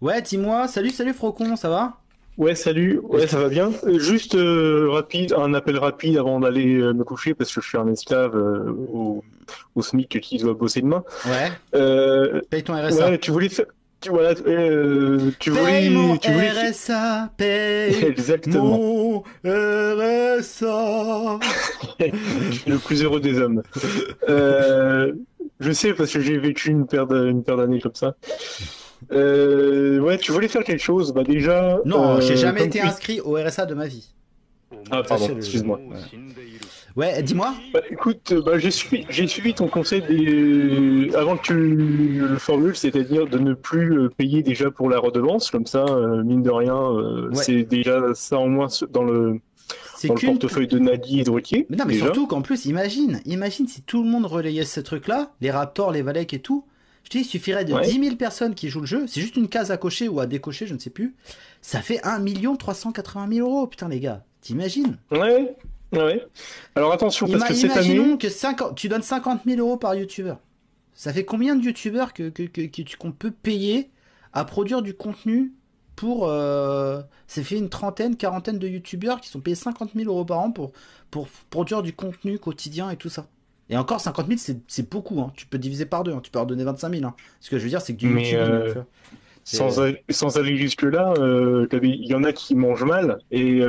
Ouais, dis-moi, salut Frocon, ça va? Ouais, salut. Est-ce Ouais, que... ça va bien. Juste rapide, un appel rapide avant d'aller me coucher parce que je suis un esclave au SMIC qui doit bosser demain. Ouais, Euh, paye ton RSA. ouais, tu voulais faire, voilà, Paye mon tu voulais RSA, paye exactement. mon RSA. Je suis le plus heureux des hommes. Euh, je sais parce que j'ai vécu une paire d'années comme ça. Ouais, tu voulais faire quelque chose. Bah déjà, Non, j'ai jamais comme été tu. inscrit au RSA de ma vie. Ah, pardon, Sachez-le. excuse-moi. Ouais, ouais dis-moi. Bah, écoute, bah, j'ai suivi ton conseil avant que tu le formules, c'est-à-dire de ne plus payer déjà pour la redevance, comme ça, mine de rien, Ouais, c'est déjà ça en moins c'est dans le qu'une... portefeuille de Nadi et de Ruquier, Mais non, mais déjà. surtout qu'en plus, imagine si tout le monde relayait ce truc-là, les Raptors, les Valeks et tout. Je te dis, il suffirait de Ouais, 10 000 personnes qui jouent le jeu, c'est juste une case à cocher ou à décocher, je ne sais plus. Ça fait 1 380 000 euros, putain les gars. T'imagines? ouais, ouais. Alors attention, parce que cette Imaginons année, que tu donnes 50 000 euros par youtubeur. Ça fait combien de youtubeurs qu'on peut payer à produire du contenu pour. Ça fait une trentaine, quarantaine de youtubeurs qui sont payés 50 000 euros par an pour produire du contenu quotidien et tout ça. Et encore 50 000, c'est beaucoup. Hein. Tu peux diviser par deux. Hein. Tu peux leur donner 25 000. Hein. Ce que je veux dire, c'est que du mais youtubing. Hein, tu vois. sans aller jusque-là, il y en a qui mangent mal, et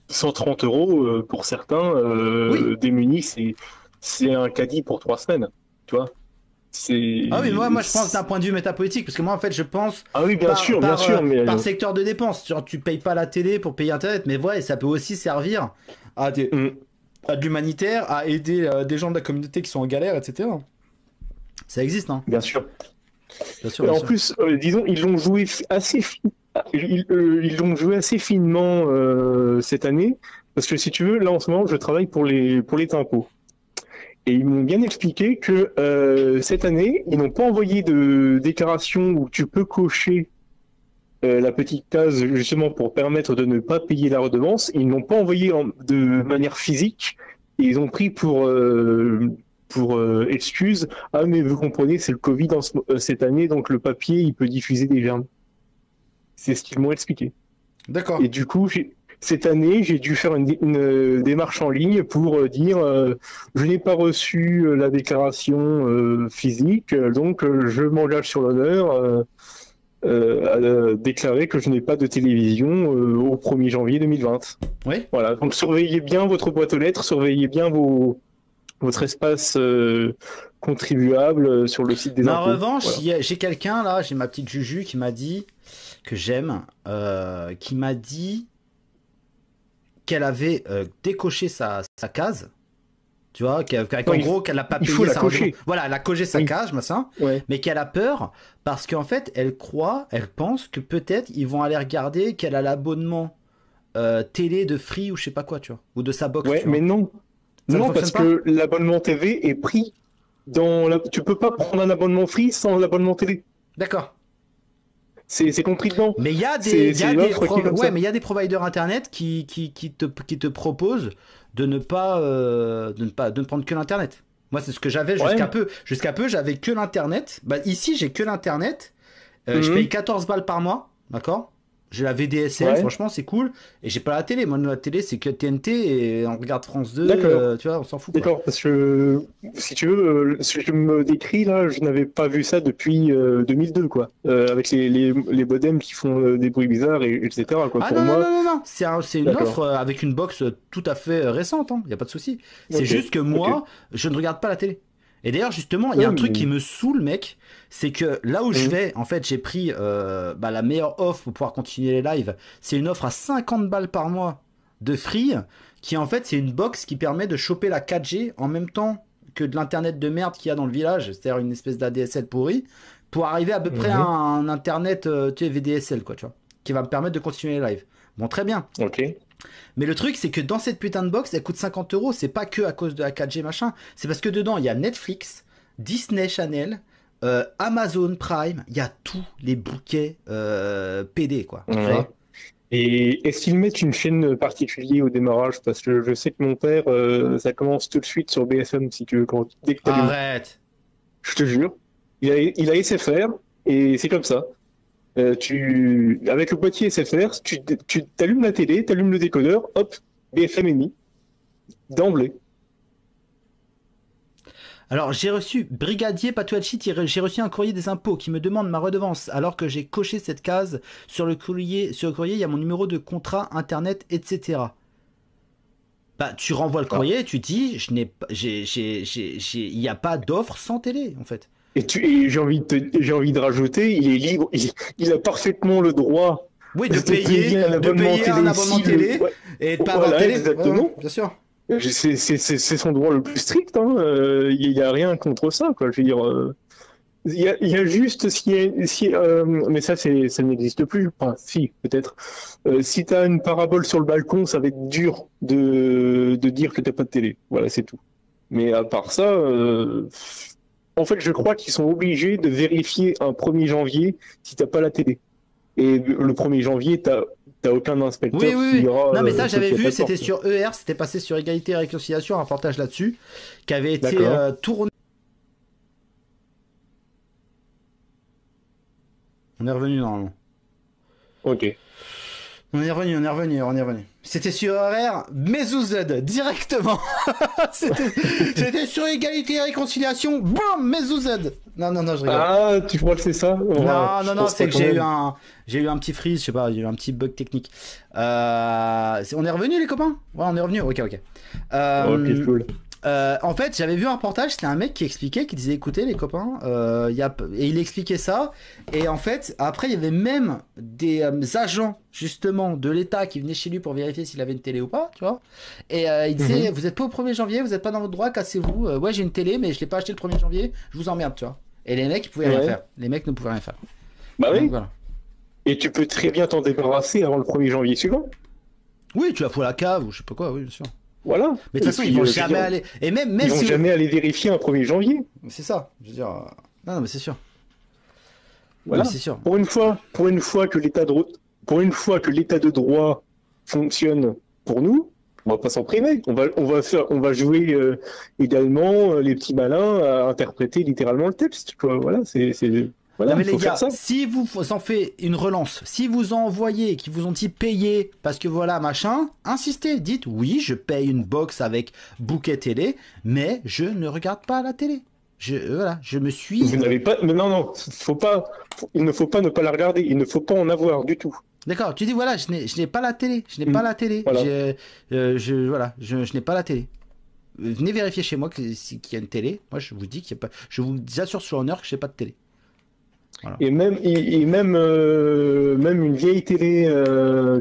130 euros pour certains Oui. démunis, c'est un caddie pour 3 semaines, tu vois. Ah oui, moi je pense d'un point de vue métapolitique, parce que moi en fait je pense Ah oui, bien par, sûr, mais par secteur de dépenses. Genre tu payes pas la télé pour payer internet, mais ouais, ça peut aussi servir à, hum, à de l'humanitaire, à aider des gens de la communauté qui sont en galère, etc. Ça existe, hein. bien sûr. Bien sûr, Et bien en sûr. plus, disons, ils l'ont joué assez finement cette année, parce que si tu veux, là en ce moment, je travaille pour les Timpos. Et ils m'ont bien expliqué que cette année, ils n'ont pas envoyé de déclaration où tu peux cocher la petite case justement pour permettre de ne pas payer la redevance. Ils n'ont pas envoyé de manière physique. Et ils ont pris pour excuse, ah mais vous comprenez, c'est le Covid cette année, donc le papier, il peut diffuser des germes. C'est ce qu'ils m'ont expliqué. D'accord. Et du coup, cette année, j'ai dû faire une démarche en ligne pour dire je n'ai pas reçu la déclaration physique, donc je m'engage sur l'honneur à déclarer que je n'ai pas de télévision au 1er janvier 2020. Oui. Voilà, donc surveillez bien votre boîte aux lettres, surveillez bien votre espace contribuable sur le site des Mais en impôts. revanche, Voilà. j'ai quelqu'un là, j'ai ma petite Juju qui m'a dit que j'aime, qui m'a dit qu'elle avait décoché sa case. Tu vois, Non, qu'en gros, qu'elle n'a pas il faut payé la sa redevance. cocher. Voilà, elle a coché sa Oui, case, machin, ouais. mais qu'elle a peur parce qu'en fait, elle pense que peut-être ils vont aller regarder qu'elle a l'abonnement télé de Free ou je sais pas quoi, tu vois, ou de sa box, Ouais, tu mais vois. non. Ça ne Non, fonctionne parce pas? que l'abonnement TV est pris tu peux pas prendre un abonnement free sans l'abonnement télé. D'accord. C'est compris dedans. Mais il y C'est a des l'offre qui est comme ouais, ça. mais il y a des providers internet qui te proposent de ne prendre que l'internet. Moi, c'est ce que j'avais Ouais. jusqu'à peu, j'avais que l'internet. Bah, ici, j'ai que l'internet. Je paye Mhm. 14 balles par mois, d'accord. J'ai la VDSL, Ouais. franchement, c'est cool. Et j'ai pas la télé. Moi, la télé, c'est que TNT et on regarde France 2, D'accord. tu vois, on s'en fout, quoi. D'accord. Parce que si tu veux, ce que je me décris là, je n'avais pas vu ça depuis 2002, quoi. Avec les modems qui font des bruits bizarres, etc., quoi. Ah Pour non, non, moi, non, non, non. C'est une offre d'accord. avec une box tout à fait récente, hein. Y a pas de souci. C'est Ok. juste que Ok. moi, je ne regarde pas la télé. Et d'ailleurs, justement, il y a Ouais, un truc qui mais. me saoule, mec. C'est que là où je Mhm. vais, en fait, j'ai pris la meilleure offre pour pouvoir continuer les lives. C'est une offre à 50 balles par mois de Free, qui en fait, c'est une box qui permet de choper la 4G en même temps que de l'internet de merde qu'il y a dans le village, c'est-à-dire une espèce d'ADSL pourri, pour arriver à peu près à Mhm. un internet tu sais, VDSL, quoi, tu vois, qui va me permettre de continuer les lives. Bon, très bien. Ok. Mais le truc, c'est que dans cette putain de box, elle coûte 50 euros. C'est pas que à cause de la 4G machin. C'est parce que dedans, il y a Netflix, Disney Channel, Amazon Prime. Il y a tous les bouquets PD, quoi. Tu Ouais. vois. Et est-ce qu'ils mettent une chaîne particulière au démarrage? Parce que je sais que mon père, ça commence tout de suite sur BFM, si tu veux, dès que tu allumes. Arrête. Je te jure. Il a SFR, et c'est comme ça. Avec le boîtier SFR, tu t'allumes la télé, t'allumes le décodeur, hop, BFM est mis, d'emblée. Alors, j'ai reçu Brigadier Patuacci, j'ai reçu un courrier des impôts qui me demande ma redevance alors que j'ai coché cette case sur le courrier. Sur le courrier, il y a mon numéro de contrat, internet, etc. Bah, tu renvoies le courrier, tu dis, il n'y a pas d'offre sans télé, en fait. Et j'ai envie de rajouter, il est libre, il a parfaitement le droit Oui, de payer un de abonnement payer un abonnement télé ouais, et de pas avoir de voilà, télé. exactement. Ouais, bien sûr. C'est son droit le plus strict, hein. Il n'y a rien contre ça, quoi. Je veux dire, il y a juste mais ça n'existe plus. Enfin, si, peut-être. Si t'as une parabole sur le balcon, ça va être dur de dire que t'as pas de télé. Voilà, c'est tout. Mais à part ça, en fait, je crois qu'ils sont obligés de vérifier un 1er janvier si t'as pas la télé. Et le 1er janvier, t'as aucun inspecteur Oui. qui ira. Non, mais ça, te j'avais claquer vu, la c'était porte. sur ER, c'était passé sur Égalité et Réconciliation, un reportage là-dessus, qui avait été D'accord. tourné. On est revenu normalement. Ok. On est revenu. C'était sur horaire Mezzouzed, directement. C'était sur Égalité et Réconciliation, boum, Mezzouzed. Non, je rigole. Ah, tu crois que c'est ça? Ouais, je Non, pense c'est pas que quand même. j'ai eu un petit freeze, je sais pas, j'ai eu un petit bug technique. On est revenu les copains? Ouais, on est revenu, ok. Ok, cool. En fait, j'avais vu un reportage, c'était un mec qui expliquait, qui disait écoutez les copains, et il expliquait ça, et en fait, après il y avait même des agents justement de l'État qui venaient chez lui pour vérifier s'il avait une télé ou pas, tu vois, et il disait Mhm. vous êtes pas au 1er janvier, vous êtes pas dans votre droit, cassez-vous, ouais j'ai une télé mais je l'ai pas acheté le 1er janvier, je vous emmerde, tu vois. Et les mecs ils pouvaient rien Ouais. faire, les mecs ne pouvaient rien faire. Bah Donc oui. voilà. Et tu peux très bien t'en débarrasser avant le 1er janvier suivant. Oui, tu la fous à la cave ou je sais pas quoi, oui bien sûr. Voilà. Mais de toute Et façon ils puis, vont je veux jamais dire, aller, et même ils vont si vous... jamais aller vérifier un 1er janvier. C'est ça, je veux dire, non mais c'est sûr. Non mais Voilà. c'est sûr. Pour une fois que l'état de droit fonctionne pour nous, on va pas s'en priver. On va jouer également les petits malins à interpréter littéralement le texte, quoi. Voilà, Non voilà, mais il les faut faire gars, ça. si vous en faites une relance, si vous en envoyez, qui vous ont dit payer parce que voilà machin, insistez, dites oui, je paye une box avec bouquet télé, mais je ne regarde pas la télé. Voilà, je me suis. Vous n'avez pas, mais non, il ne faut pas ne pas la regarder. Il ne faut pas en avoir du tout. D'accord, tu dis voilà, je n'ai pas la télé, je n'ai pas la télé, Voilà. voilà, je n'ai pas la télé. Venez vérifier chez moi qu'il y a une télé. Moi, je vous dis qu'il y a pas. Je vous assure sur l'honneur que je n'ai pas de télé. Voilà. Même une vieille télé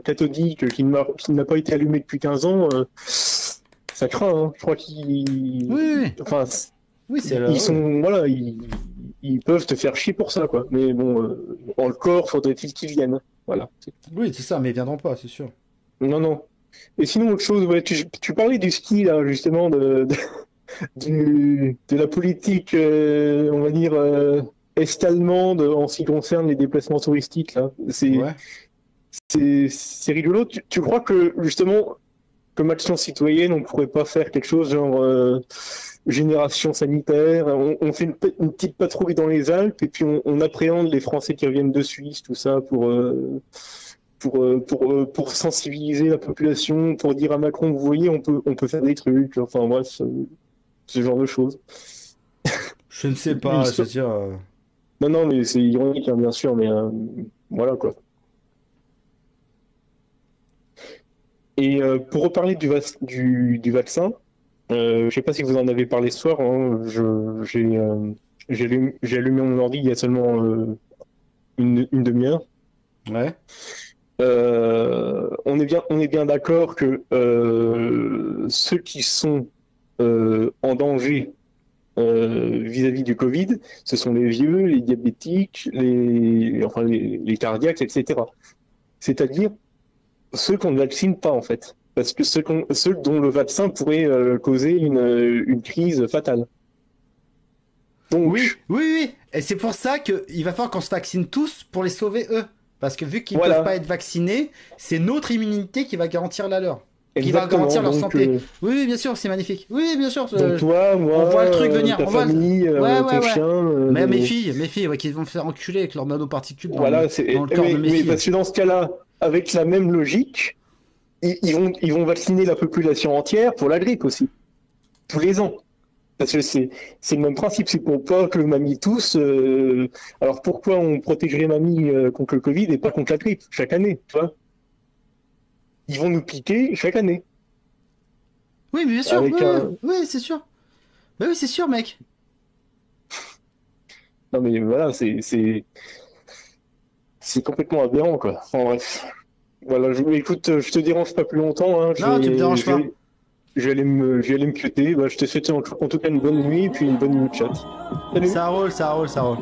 cathodique qui n'a pas été allumée depuis 15 ans, ça craint, hein. Je crois Oui, enfin, oui, c'est ils là. sont, voilà, ils peuvent te faire chier pour ça, quoi. Mais bon, encore faudrait-il qu'ils viennent. Voilà. Oui, c'est ça, mais ils viendront pas, c'est sûr. Non. Et sinon, autre chose, ouais, tu parlais du ski, là, justement, de la politique, on va dire, est-allemande en ce qui concerne les déplacements touristiques, là. Ouais. C'est rigolo. Tu crois que, justement, comme action citoyenne, on pourrait pas faire quelque chose genre génération sanitaire, on fait une petite patrouille dans les Alpes et puis on appréhende les Français qui reviennent de Suisse, tout ça, pour sensibiliser la population, pour dire à Macron, vous voyez, on peut faire des trucs, enfin bref, ce genre de choses. Je ne sais Une pas, je so- veux dire. Non, mais c'est ironique, hein, bien sûr, mais voilà quoi. Et pour reparler du vaccin, je sais pas si vous en avez parlé ce soir, hein, j'ai allumé mon ordi il y a seulement une demi-heure. Ouais. On est bien d'accord que ceux qui sont en danger vis-à-vis du Covid, ce sont les vieux, les diabétiques, les cardiaques, etc. C'est-à-dire ceux qu'on ne vaccine pas en fait, parce que ceux dont le vaccin pourrait causer une crise fatale. Oui, Donc oui. Et c'est pour ça qu'il va falloir qu'on se vaccine tous pour les sauver eux. Parce que vu qu'ils peuvent pas voilà, être vaccinés, c'est notre immunité qui va garantir la leur. qui va Exactement, garantir leur donc, santé. Oui, oui, bien sûr, c'est magnifique. Oui, oui, bien sûr. donc toi, moi, On voit le truc venir. ta On voit famille, Ouais, ouais, ton ouais. chien, Mais mes filles, ouais, qui vont me faire enculer avec leurs nanoparticules voilà, dans le corps de mes mais filles. parce que dans ce cas-là, avec la même logique, ils vont vacciner la population entière pour la grippe aussi, tous les ans. Parce que c'est le même principe, c'est pour pas que mamie tousse. Alors pourquoi on protégerait mamie contre le Covid et pas contre la grippe chaque année, tu vois? Ils vont nous piquer chaque année. Oui, mais bien sûr. Oui, Avec oui, un... oui, c'est sûr. Bah oui, c'est sûr, mec. Non mais voilà, c'est complètement aberrant, quoi. Enfin, bref. Voilà, écoute, je te dérange pas plus longtemps, hein. Non, tu me déranges pas. Je vais aller me cuter. Bah, je te souhaite en tout cas une bonne nuit et puis une bonne nuit de chat. Salut! Ça roule, ça roule, ça roule.